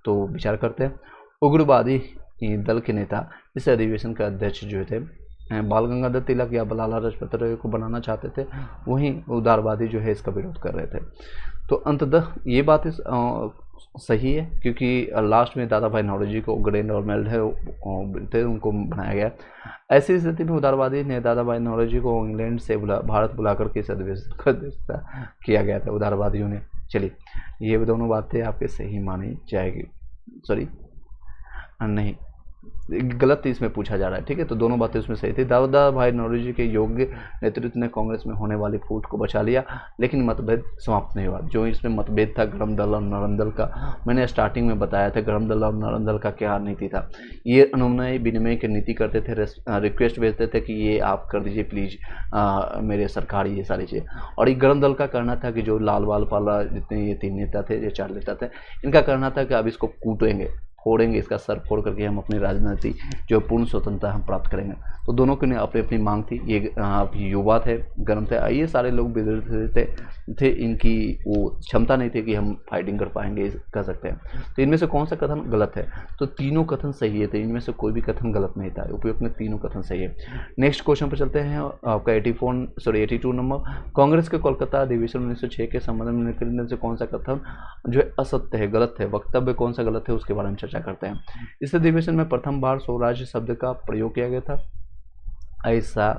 तो विचार करते हैं। उग्रवादी दल के नेता इस अधिवेशन के अध्यक्ष जो थे बाल गंगाधर तिलक या लाला लाजपत राय को बनाना चाहते थे, वहीं उदारवादी जो है इसका विरोध कर रहे थे। तो अंततः ये बात सही है, क्योंकि लास्ट में दादा भाई नौरोजी को ग्रैंड और मेल्ड थे, उनको बनाया गया। ऐसी स्थिति में उदारवादी ने दादा भाई नौरोजी को इंग्लैंड से भारत बुलाकर के इस अधिवेशन का अध्यक्षता किया गया था उदारवादियों ने। चलिए, ये दोनों बातें आपके सही मानी जाएगी। सॉरी नहीं, गलत इसमें पूछा जा रहा है, ठीक है। तो दोनों बातें उसमें सही थी। दादा भाई नौरोजी के योग्य नेतृत्व ने कांग्रेस में होने वाली फूट को बचा लिया, लेकिन मतभेद समाप्त नहीं हुआ। जो इसमें मतभेद था गरम दल और नरम दल का, मैंने स्टार्टिंग में बताया था गरम दल और नरम दल का क्या नीति था। ये अनुनय विनिमय की नीति करते थे, रिक्वेस्ट भेजते थे कि ये आप कर दीजिए प्लीज़ मेरे सरकार, ये सारी चीज़ें। और ये गरम दल का करना था कि जो लाल बाल पाला जितने ये 3 नेता थे, ये 4 नेता थे, इनका करना था कि अब इसको कूटेंगे, फोड़ेंगे, इसका सर फोड़ करके हम अपनी राजनीति जो पूर्ण स्वतंत्रता हम प्राप्त करेंगे। तो दोनों की अपनी अपनी मांग थी। ये युवा थे, गर्म थे, ये सारे लोग विरोधी थे, इनकी वो क्षमता नहीं थी कि हम फाइटिंग कर पाएंगे, कर सकते हैं। तो इनमें से कौन सा कथन गलत है? तो तीनों कथन सही है, तो इनमें से कोई भी कथन गलत नहीं था। उपयुक्त में तीनों कथन सही है। नेक्स्ट क्वेश्चन पर चलते हैं, आपका 82 नंबर। कांग्रेस के कोलकाता अधिवेशन 1906 के संबंध में निकलने से कौन सा कथन जो है असत्य है, गलत है, वक्तव्य कौन सा गलत है उसके बारे में चर्चा करते हैं। इस अधिवेशन में प्रथम बार स्वराज्य शब्द का प्रयोग किया गया था, ऐसा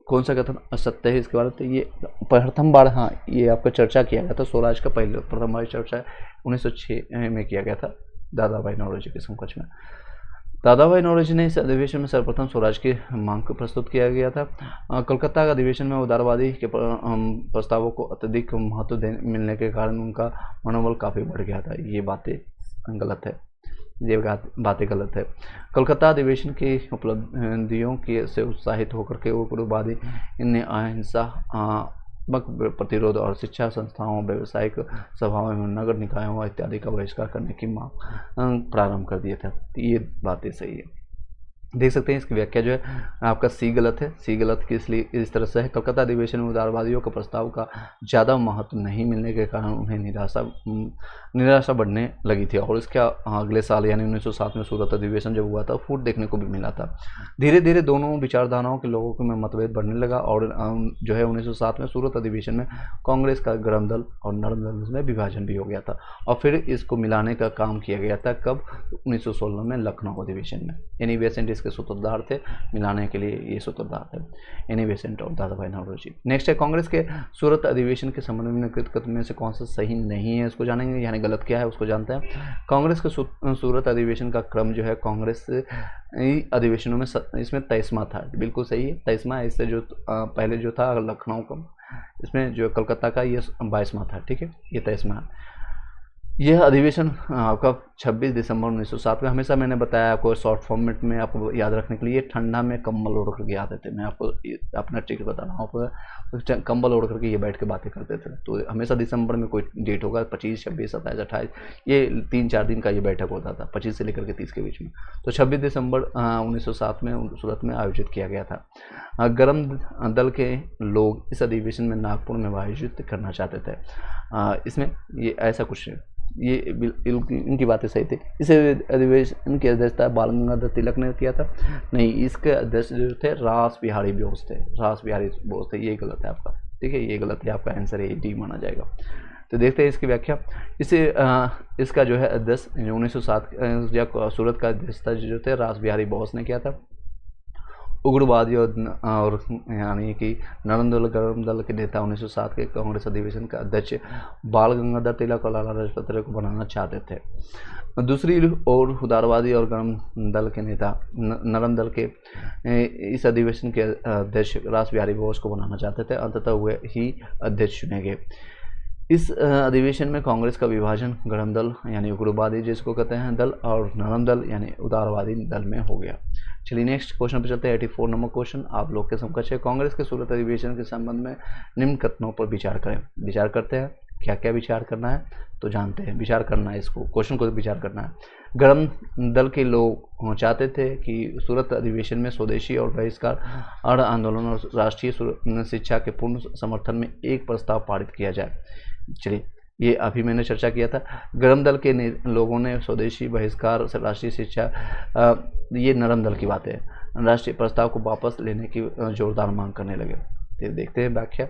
कौन सा कथन असत्य है इसके बारे में? तो ये प्रथम बार, हाँ, ये आपका चर्चा किया गया था स्वराज का प्रथम बार चर्चा 1906 में किया गया था दादा भाई नौरोजी के समकक्ष में। दादा भाई नौरोजी ने इस अधिवेशन में सर्वप्रथम स्वराज की मांग को प्रस्तुत किया गया था। कोलकाता का अधिवेशन में उदारवादी के प्रस्तावों को अत्यधिक महत्व मिलने के कारण उनका मनोबल काफ़ी बढ़ गया था। ये बातें गलत है, ये बातें गलत है। कलकत्ता अधिवेशन की उपलब्धियों की से उत्साहित होकर के उग्रवादी ने अहिंसा प्रतिरोध और शिक्षा संस्थाओं, व्यावसायिक सभाओं एवं नगर निकायों इत्यादि का बहिष्कार करने की मांग प्रारंभ कर दिया था। ये बातें सही है। देख सकते हैं इसकी व्याख्या जो है आपका सी गलत है। सी गलत किस लिए इस तरह से है, कलकत्ता अधिवेशन में उदारवादियों के प्रस्ताव का ज़्यादा महत्व नहीं मिलने के कारण उन्हें निराशा बढ़ने लगी थी और इसके अगले साल यानी 1907 में सूरत अधिवेशन जब हुआ था फूट देखने को भी मिला था। धीरे धीरे दोनों विचारधाराओं के लोगों में मतभेद बढ़ने लगा और जो है 1907 में सूरत अधिवेशन में कांग्रेस का गर्म दल और नरम दल में विभाजन भी हो गया था और फिर इसको मिलाने का काम किया गया था कब, 1916 में लखनऊ अधिवेशन में। यानी बेसेंट इसके सूत्रधार थे, मिलाने के लिए ये सूत्रधार थे एनी बेसेंट और दादा भाई नौरोजी। नेक्स्ट है कांग्रेस के सूरत अधिवेशन के संबंध में निम्नलिखित कथन में से कौन सा सही नहीं है, इसको जानेंगे। यानी गलत क्या है उसको जानते हैं। कांग्रेस के सूरत अधिवेशन का क्रम जो है कांग्रेस अधिवेशनों में इसमें 23वां था, बिल्कुल सही है 23वां। इससे जो पहले जो था लखनऊ का, इसमें जो कलकत्ता का ये 22वां था, ठीक है, ये 23वां। यह अधिवेशन आपका 26 दिसंबर 1907 में, हमेशा मैंने बताया आपको शॉर्ट फॉर्मेट में आपको याद रखने के लिए, ठंडा में कंबल ओढ़ करके आते थे। मैं आपको अपना ट्रिक बता रहा हूँ, आप कंबल ओढ़ करके ये बैठ के बातें करते थे। तो हमेशा दिसंबर में कोई डेट होगा, 25, 26, 27, 28, ये 3-4 दिन का ये बैठक होता था, 25 से लेकर के 30 के बीच में। तो 26 दिसंबर 1907 में सूरत में आयोजित किया गया था। गर्म दल के लोग इस अधिवेशन में नागपुर में आयोजित करना चाहते थे। इसमें ये ऐसा कुछ, ये इनकी बातें सही थी। इस अधिवेशन की अध्यक्षता बाल गंगाधर तिलक ने किया था, नहीं, इसके अध्यक्ष जो थे रास बिहारी बोस थे, रास बिहारी बोस थे। ये गलत है आपका, ठीक है, ये गलत है, आपका आंसर है डी माना जाएगा। तो देखते हैं इसकी व्याख्या। इसे इसका जो है अध्यक्ष 1907 या सूरत का अध्यक्षता जो थे रास बिहारी बोस ने किया था। उग्रवादी और यानी कि नरम दल गर्म दल के नेता 1907 के कांग्रेस अधिवेशन का अध्यक्ष बाल गंगाधर तिलक और लाला लाजपत राय को बनाना चाहते थे। दूसरी ओर उदारवादी और गर्म दल के नेता नरम दल के इस अधिवेशन के अध्यक्ष रास बिहारी बोस को बनाना चाहते थे। अंततः वे ही अध्यक्ष चुने गए। इस अधिवेशन में कांग्रेस का विभाजन गर्म दल यानी उग्रवादी जिसको कहते हैं दल और नरम दल यानी उदारवादी दल में हो गया। चलिए नेक्स्ट क्वेश्चन पर चलते हैं। 84 नंबर क्वेश्चन आप लोग के समकक्ष है। कांग्रेस के सूरत अधिवेशन के संबंध में निम्न कथनों पर विचार करें। विचार करते हैं, क्या क्या विचार करना है तो जानते हैं। विचार करना है, इसको क्वेश्चन को विचार करना है। गर्म दल के लोग चाहते थे कि सूरत अधिवेशन में स्वदेशी और बहिष्कार अड़ आंदोलन और राष्ट्रीय शिक्षा के पूर्ण समर्थन में एक प्रस्ताव पारित किया जाए। चलिए, ये अभी मैंने चर्चा किया था। गर्म दल के लोगों ने स्वदेशी बहिष्कार से राष्ट्रीय शिक्षा, ये नरम दल की बात है, राष्ट्रीय प्रस्ताव को वापस लेने की जोरदार मांग करने लगे। तो देखते हैं व्याख्या,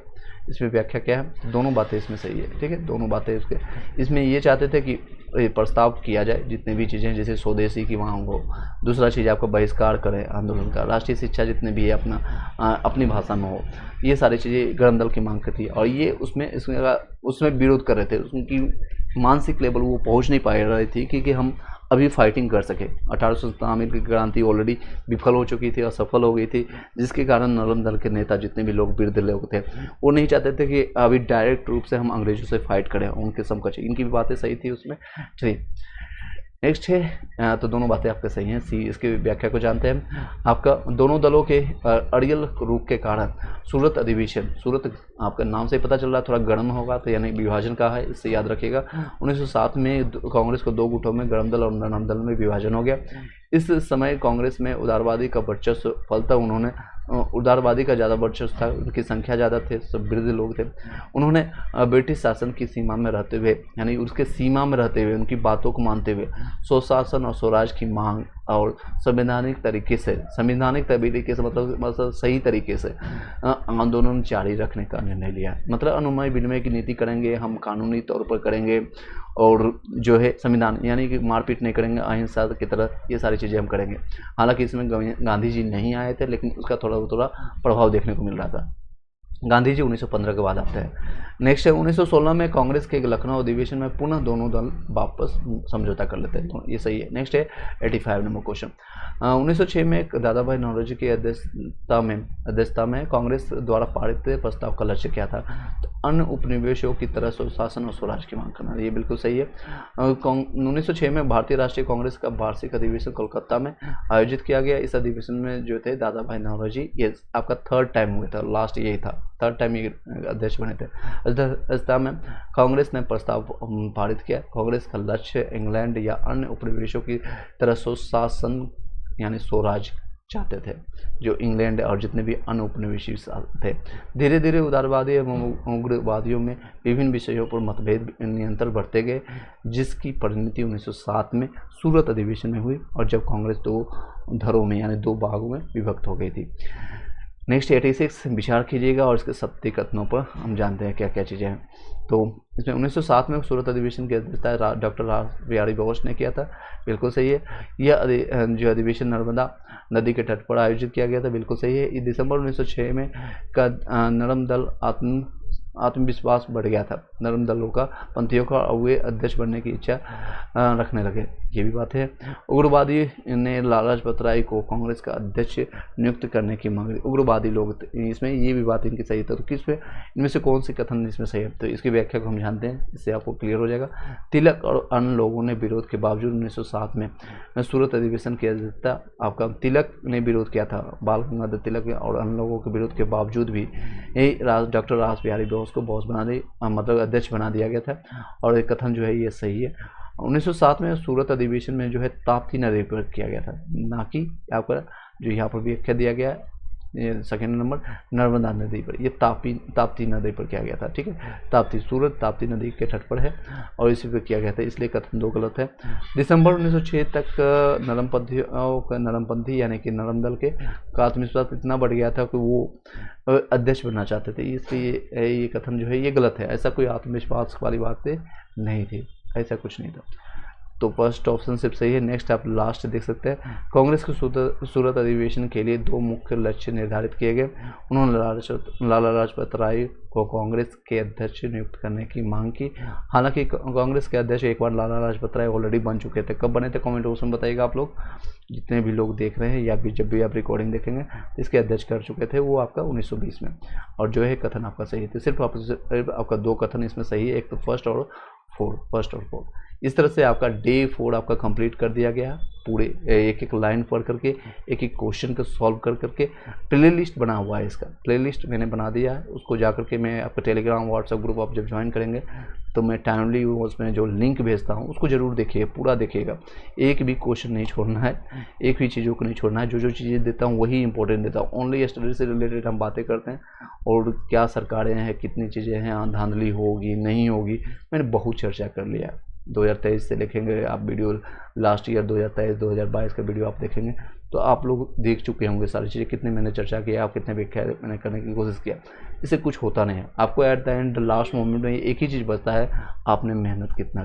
इसमें व्याख्या क्या है। दोनों बातें इसमें सही है, ठीक है, दोनों बातें उसके इसमें ये चाहते थे कि प्रस्ताव किया जाए जितने भी चीज़ें जैसे स्वदेशी की मांग हो, दूसरा चीज़ आपको बहिष्कार करें आंदोलन का, राष्ट्रीय शिक्षा जितने भी है अपनी भाषा में हो, ये सारी चीज़ें गर्म दल की मांग करती है। और ये उसमें विरोध कर रहे थे, उनकी मानसिक लेवल वो पहुंच नहीं पा रही थी कि हम अभी फाइटिंग कर सके। 1897 की क्रांति ऑलरेडी विफल हो चुकी थी, असफल हो गई थी, जिसके कारण नरम दल के नेता जितने भी लोग वृद्ध लोग थे वो नहीं चाहते थे कि अभी डायरेक्ट रूप से हम अंग्रेजों से फाइट करें, उनके समकक्ष। इनकी भी बातें सही थी उसमें। चलिए नेक्स्ट है, तो दोनों बातें आपके सही हैं। सी, इसकी व्याख्या को जानते हैं। आपका दोनों दलों के अड़ियल रूप के कारण सूरत अधिवेशन, सूरत आपका नाम से ही पता चल रहा है थोड़ा गर्म होगा, तो यानी विभाजन का है, इससे याद रखिएगा। 1907 में कांग्रेस को 2 गुटों में गर्म दल और नरम दल में विभाजन हो गया। इस समय कांग्रेस में उदारवादी का वर्चस्व फलता, उन्होंने उदारवादी का ज़्यादा वर्चस्व था, उनकी संख्या ज़्यादा थे, सब वृद्ध लोग थे। उन्होंने ब्रिटिश शासन की सीमा में रहते हुए यानी उसके सीमा में रहते हुए उनकी बातों को मानते हुए स्वशासन और स्वराज की मांग और संवैधानिक तरीके से मतलब सही तरीके से आंदोलन जारी रखने का निर्णय लिया। मतलब अनुमय विनिमय की नीति करेंगे, हम कानूनी तौर पर करेंगे और जो है संविधान यानी कि मारपीट नहीं करेंगे, अहिंसा की तरह ये सारी चीज़ें हम करेंगे। हालांकि इसमें गांधी जी नहीं आए थे, लेकिन उसका थोड़ा प्रभाव देखने को मिल रहा था। गांधी जी 1915 के बाद आते हैं। नेक्स्ट है 1916 में कांग्रेस के लखनऊ अधिवेशन में पुनः दोनों दल वापस समझौता कर लेते हैं, तो ये सही है। नेक्स्ट है 85 नंबर क्वेश्चन। 1906 में दादा भाई नौरोजी की अध्यक्षता में कांग्रेस द्वारा पारित प्रस्ताव का लक्ष्य क्या था? तो अन्य उपनिवेशों की तरह स्वशासन और स्वराज की मांग करना, ये बिल्कुल सही है। 1906 में भारतीय राष्ट्रीय कांग्रेस का वार्षिक अधिवेशन कोलकाता में आयोजित किया गया। इस अधिवेशन में जो थे दादा भाई नौरोजी, ये आपका थर्ड टाइम हुआ था, लास्ट यही था, थर्ड टाइम ये अध्यक्ष बने थे। अध्यक्षता में कांग्रेस ने प्रस्ताव पारित किया। कांग्रेस का लक्ष्य इंग्लैंड या अन्य उपनिवेशों की तरह स्वशासन यानी स्वराज चाहते थे, जो इंग्लैंड और जितने भी अन्य उपनिवेशी थे। धीरे धीरे उदारवादी एवं उग्रवादियों में विभिन्न विषयों पर मतभेद निरंतर बढ़ते गए, जिसकी परिणति 1907 में सूरत अधिवेशन में हुई और जब कांग्रेस दो धड़ों में यानी दो भागों में विभक्त हो गई थी। नेक्स्ट 86 विचार कीजिएगा और इसके सत्य कथनों पर हम जानते हैं क्या क्या चीज़ें हैं। तो इसमें 1907 में सूरत अधिवेशन की अध्यक्षता डॉक्टर रास बिहारी बोस ने किया था, बिल्कुल सही है। यह जो अधिवेशन नर्मदा नदी के तट पर आयोजित किया गया था, बिल्कुल सही है। दिसंबर 1906 में का नरम दल आत्मविश्वास बढ़ गया था। नरम दलों का पंथियों का वे अध्यक्ष बनने की इच्छा रखने लगे, ये भी बात है। उग्रवादी ने लाला लाजपत राय को कांग्रेस का अध्यक्ष नियुक्त करने की मांग। उग्रवादी लोग इसमें, ये भी बात इनकी सही है। तो किस पे इनमें से कौन सी कथन इसमें सही है? तो इसकी व्याख्या को हम जानते हैं, इससे आपको क्लियर हो जाएगा। तिलक और अन्य लोगों ने विरोध के बावजूद 1907 में सूरत अधिवेशन की अध्यक्षता आपका तिलक ने विरोध किया था। बाल गंगाधर तिलक और अन्य लोगों के विरोध के बावजूद भी डॉक्टर रास बिहारी बोस को बॉस बना दी, मतलब अध्यक्ष बना दिया गया था, और ये कथन जो है ये सही है। 1907 में सूरत अधिवेशन में जो है ताप्ती नदी पर किया गया था, ना कि आपका जो यहाँ पर भी व्याख्या दिया गया है ये सेकेंड नंबर नर्मदा नदी पर, ये ताप्ती नदी पर किया गया था, ठीक है। ताप्ती, सूरत ताप्ती नदी के तट पर है और इसी पर किया गया था, इसलिए कथन दो गलत है। दिसंबर 1906 तक नरमपंथी यानी कि नरम दल के का आत्मविश्वास इतना बढ़ गया था कि वो अध्यक्ष बनना चाहते थे, इसलिए ये कथन जो है ये गलत है। ऐसा कोई आत्मविश्वास वाली बात नहीं थी, ऐसा कुछ नहीं था, तो फर्स्ट ऑप्शन सिर्फ सही है। नेक्स्ट आप लास्ट देख सकते हैं। कांग्रेस के सूरत अधिवेशन के लिए दो मुख्य लक्ष्य निर्धारित किए गए। उन्होंने लाला लाजपत राय को कांग्रेस के अध्यक्ष नियुक्त करने की मांग की। हालांकि कांग्रेस के अध्यक्ष एक बार लाला लाजपत राय ऑलरेडी बन चुके थे। कब बने थे कमेंट बॉक्स में बताइएगा आप लोग, जितने भी लोग देख रहे हैं या भी जब भी आप रिकॉर्डिंग देखेंगे इसके अध्यक्ष कर चुके थे, वो आपका 1920 में। और जो है कथन आपका सही है, सिर्फ आपका दो कथन इसमें सही है, एक तो फर्स्ट और फोर्थ। इस तरह से आपका डे 4 आपका कंप्लीट कर दिया गया, पूरे एक एक लाइन पढ़ करके एक एक क्वेश्चन को सॉल्व कर करके प्ले लिस्ट बना हुआ है। इसका प्ले लिस्ट मैंने बना दिया है, उसको जा करके मैं आपका टेलीग्राम व्हाट्सएप ग्रुप आप जब ज्वाइन करेंगे तो मैं टाइमली उसमें जो लिंक भेजता हूँ उसको ज़रूर देखिएगा, पूरा देखिएगा, एक भी क्वेश्चन नहीं छोड़ना है, एक भी चीज़ों को नहीं छोड़ना है। जो चीज़ें देता हूँ वही इंपॉर्टेंट देता हूँ। ओनली स्टडी से रिलेटेड हम बातें करते हैं, और क्या सरकारें हैं, कितनी चीज़ें हैं, धांधली होगी नहीं होगी, मैंने बहुत चर्चा कर लिया। 2023 से देखेंगे आप वीडियो, लास्ट ईयर 2023-2022 का वीडियो आप देखेंगे तो आप लोग देख चुके होंगे सारी चीज़ें, कितने मैंने चर्चा किया, आप कितने व्याख्या मैंने करने की कोशिश किया। इससे कुछ होता नहीं है, आपको at the end last moment में एक ही चीज़ बचता है, आपने मेहनत कितना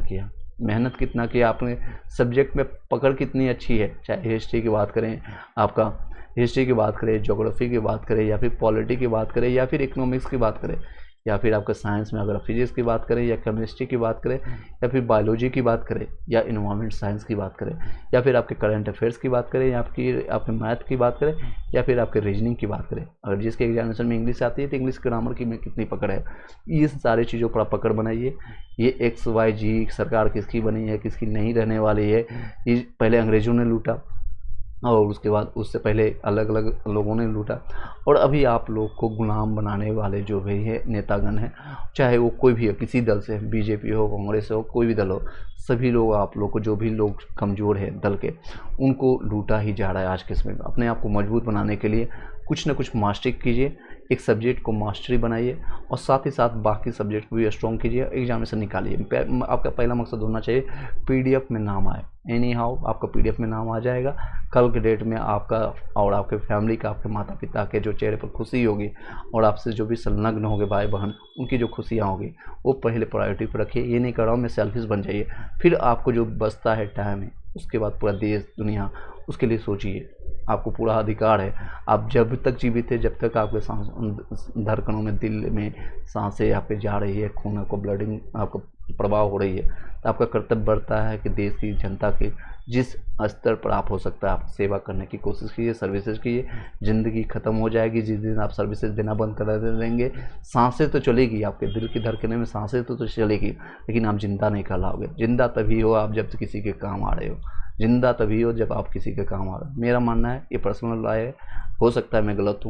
किया, आपने सब्जेक्ट में पकड़ कितनी अच्छी है। चाहे हिस्ट्री की बात करें, आपका हिस्ट्री की बात करें, ज्योग्राफी की बात करें, या फिर पॉलिटी की बात करें, या फिर इकोनॉमिक्स की बात करें, या फिर आपका साइंस में अगर फिजिक्स की बात करें, या केमिस्ट्री की बात करें, या फिर बायोलॉजी की बात करें, या इन्वायरमेंट साइंस की बात करें, या फिर आपके करंट अफेयर्स की बात करें, या आपके मैथ की बात करें, या फिर आपके रीजनिंग की बात करें। अगर जिसके एग्जामिनेशन में इंग्लिश आती है तो इंग्लिश ग्रामर की में कितनी पकड़ है, ये सारी चीज़ों पर आप पकड़ बनाइए। ये XYZ सरकार किसकी बनी है, किसकी नहीं रहने वाली है, ये पहले अंग्रेज़ों ने लूटा और उसके बाद उससे पहले अलग अलग लोगों ने लूटा, और अभी आप लोग को गुलाम बनाने वाले जो भी है नेतागण हैं, चाहे वो कोई भी हो, किसी दल से, बीजेपी हो, कांग्रेस हो, कोई भी दल हो, सभी लोग आप लोग को, जो भी लोग कमज़ोर है दल के, उनको लूटा ही जा रहा है आज के समय में। अपने आप को मजबूत बनाने के लिए कुछ ना कुछ मास्टरी कीजिए, एक सब्जेक्ट को मास्टरी बनाइए और साथ ही साथ बाकी सब्जेक्ट को भी स्ट्रॉन्ग कीजिए, एग्जामिनेशन निकालिए। आपका पहला मकसद होना चाहिए पीडीएफ में नाम आए। एनी हाउ आपका पीडीएफ में नाम आ जाएगा, कल के डेट में आपका और आपके फैमिली का, आपके माता पिता के जो चेहरे पर खुशी होगी, और आपसे जो भी संलग्न होंगे भाई बहन, उनकी जो खुशियाँ होगी वो पहले प्रायोरिटी पर रखिए। ये नहीं कर रहा हूँ मैं, सेल्फिश बन जाइए, फिर आपको जो बचता है टाइम है उसके बाद पूरा देश दुनिया उसके लिए सोचिए। आपको पूरा अधिकार है। आप जब तक जीवित है, जब तक आपके सांस धड़कनों में, दिल में सांसें आपके जा रही है, खून को ब्लडिंग आपको प्रवाह हो रही है, तो आपका कर्तव्य बढ़ता है कि देश की जनता के जिस स्तर पर आप हो सकता है आप सेवा करने की कोशिश कीजिए, सर्विसेज कीजिए। ज़िंदगी ख़त्म हो जाएगी जिस दिन आप सर्विसेज देना बंद कर देंगे। सांसें तो चलेगी, आपके दिल की धड़कने में सांसें तो चलेगी, लेकिन आप जिंदा नहीं कहलाओगे। जिंदा तभी हो आप जब किसी के काम आ रहे हो, जिंदा तभी हो जब आप किसी के काम आ रहे हो। मेरा मानना है, ये पर्सनल राय है, हो सकता है मैं गलत हूँ।